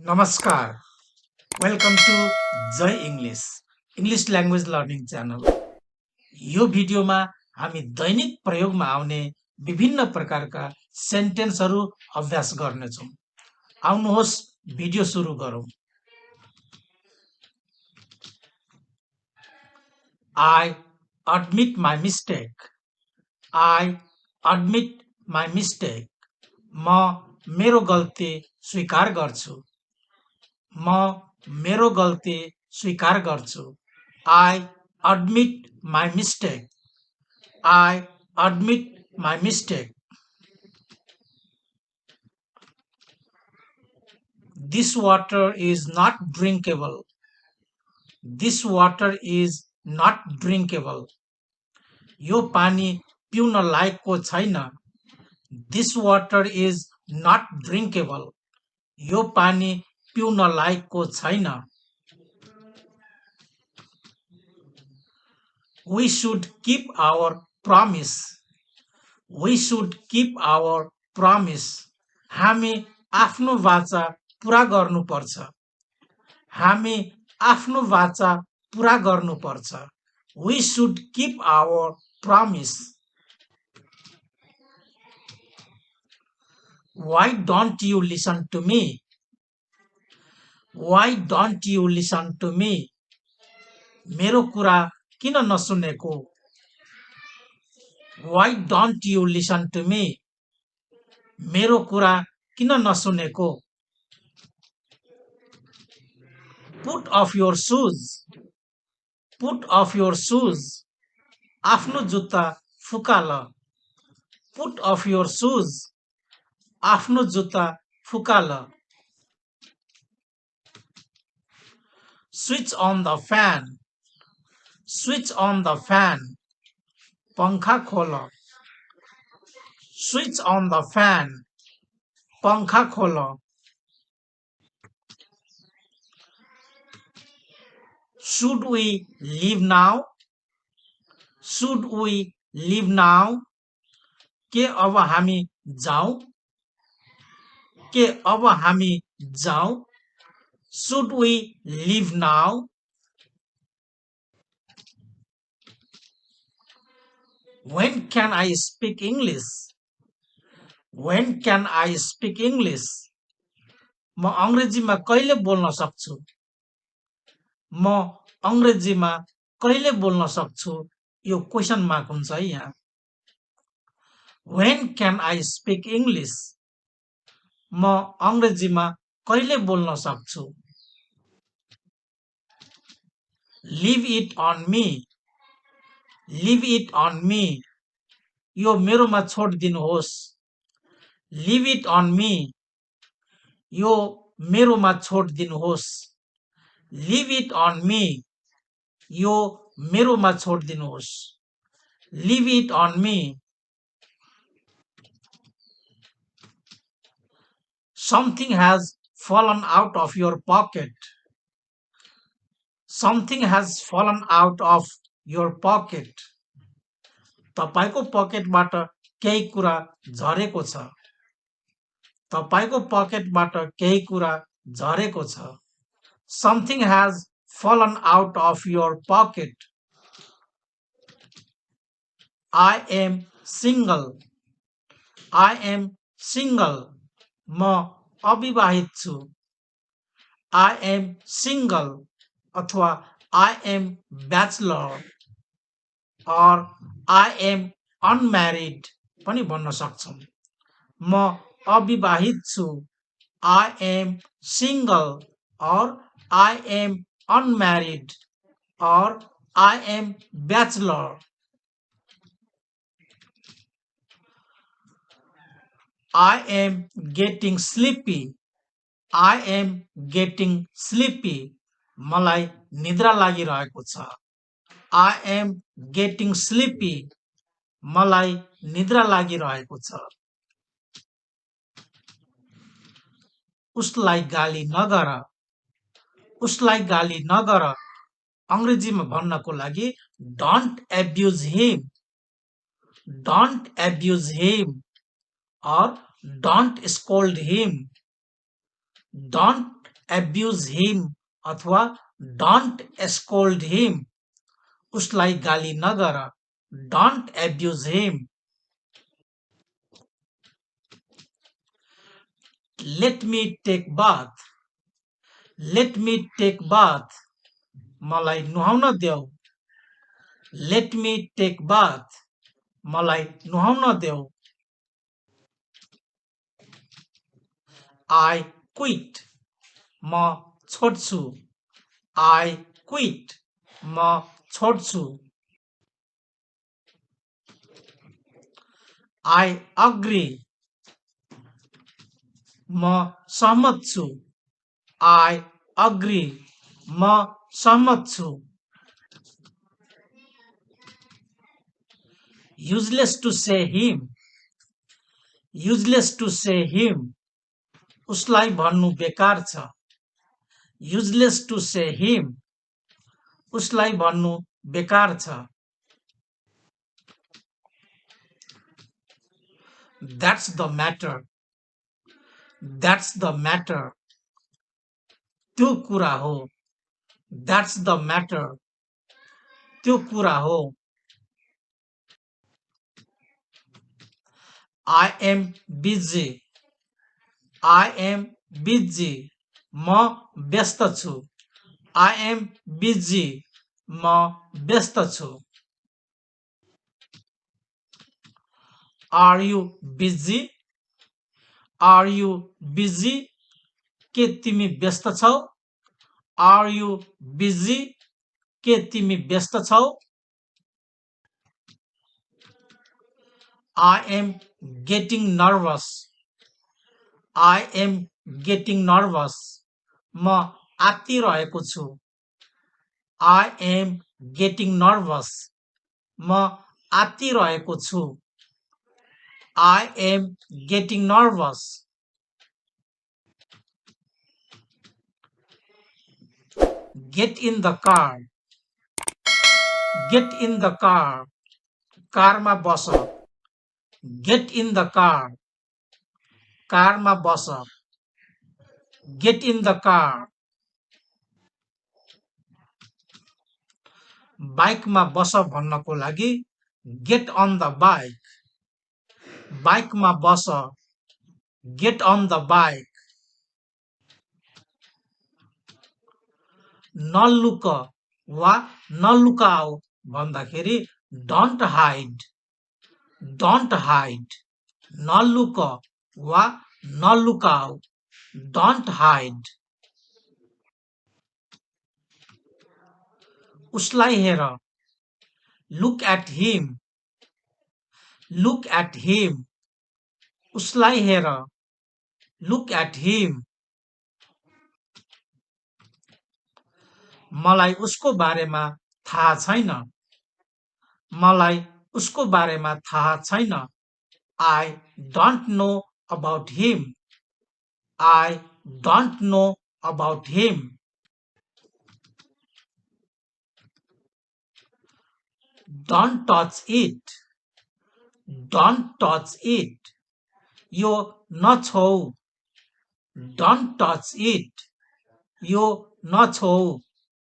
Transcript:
नमस्कार, welcome to Jai English language learning channel. यो भिडियोमा हामी दैनिक प्रयोगमा आउने विभिन्न प्रकारका सेन्टेन्सहरू अभ्यास गर्नेछौँ। आउनुहोस् भिडियो सुरु गरौँ। I admit my mistake. I admit my mistake. म मेरो गल्ती स्वीकार गर्छु। म मेरो गल्ती स्वीकार गर्छु। I admit my mistake. I admit my mistake. This water is not drinkable. This water is not drinkable. यो पानी पिउन लायकको छैन। This water is not drinkable. यो पानी पिउन लायकको छैन। We should keep our promise. We should keep our promise. हामी आफ्नो वाचा पूरा गर्नुपर्छ। हामी आफ्नो वाचा पूरा गर्नुपर्छ। We should keep our promise. Why don't you listen to me? Why don't you listen to me? मेरो कुरा किन नसुनेको? Why don't you listen to me? मेरो कुरा किन नसुनेको? Put off your shoes. Put off your shoes. आफ्नो जुत्ता फुकाल। Put off your shoes. आफ्नो जुत्ता फुकाल। Switch on the fan. Switch on the fan. पंखा खोल। Switch on the fan. पंखा खोल। Should we leave now? Should we leave now? के अब हामी जाऊं? के अब हामी जाऊं? Should we leave now? When can I speak English? When can I speak English? म अंग्रेजीमा कहिले बोल्न सक्छु? म अंग्रेजीमा कहिले बोल्न सक्छु? यो क्वेशन मार्क हुन्छ है यहाँ। When can I speak English? म अंग्रेजीमा कहिले बोल्न सक्छु? Leave it on me. Leave it on me. यो मेरोमा छोड दिनुहोस्। Leave it on me. यो मेरोमा छोड दिनुहोस्। Leave it on me. यो मेरोमा छोड दिनुहोस्। Leave it on me. Something has fallen out of your pocket. Something has fallen out of your pocket. तपाईको पकेटबाट केही कुरा झरेको छ। तपाईको पकेटबाट केही कुरा झरेको छ। Something has fallen out of your pocket. I am single. I am single. म अविवाहित छु। I am single अथवा I am bachelor or I am unmarried पनि भन्न सक्छौं। म अविवाहित छु। I am single or I am unmarried or I am bachelor. I am getting sleepy. I am getting sleepy. मलाई निद्रा लागिरहेको छ। I am getting sleepy. मलाई निद्रा लागिरहेको छ। उसलाई गाली नगर। उसलाई गाली नगर। अंग्रेजीमा भन्नको लागि don't abuse him. Don't abuse him or don't scold him. Don't abuse him अथवा don't scold him. उसलाई गाली नगर. Don't abuse him. Let me take bath. Let me take bath. मलाई नुहाउन देऊ. Let me take bath. मलाई नुहाउन देऊ. I quit. म छोड्छु. I quit. म छोड्छु. I agree. म सहमत छु. I agree. म सहमत छु. Useless to say him. Useless to say him. उसलाई भन्नु बेकार छ. Useless to say him. उसलाई भन्नु बेकार छ. That's the matter. That's the matter. त्यो कुरा हो. That's the matter. त्यो कुरा हो. I am busy. I am busy. म व्यस्त छु. I am busy. म व्यस्त छु. Are you busy? Are you busy? के तिमी व्यस्त छौ? Are you busy? के तिमी व्यस्त छौ? I am getting nervous. I am getting nervous. म आत्तिरहेको छु. I am getting nervous. म आत्तिरहेको छु. I am getting nervous. Get in the car. Get in the car. कारमा बस. Get in the car. कारमा बस. Get in the car. बाइकमा बस भन्नको लागि get on the bike. बाइकमा बस. Get on the bike. नलुक वा नलुकाऊ भन्दाखेरि don't hide. Don't hide. नलुक वा नलुकाऊ. Don't hide. उसलाई हेर. Look at him. Look at him. उसलाई हेर. Look at him. मलाई उसको बारेमा थाहा छैन. मलाई उसको बारेमा थाहा छैन. I don't know about him. I don't know about him. Don't touch it. Don't touch it. यो नछौ. Don't touch it. यो नछौ.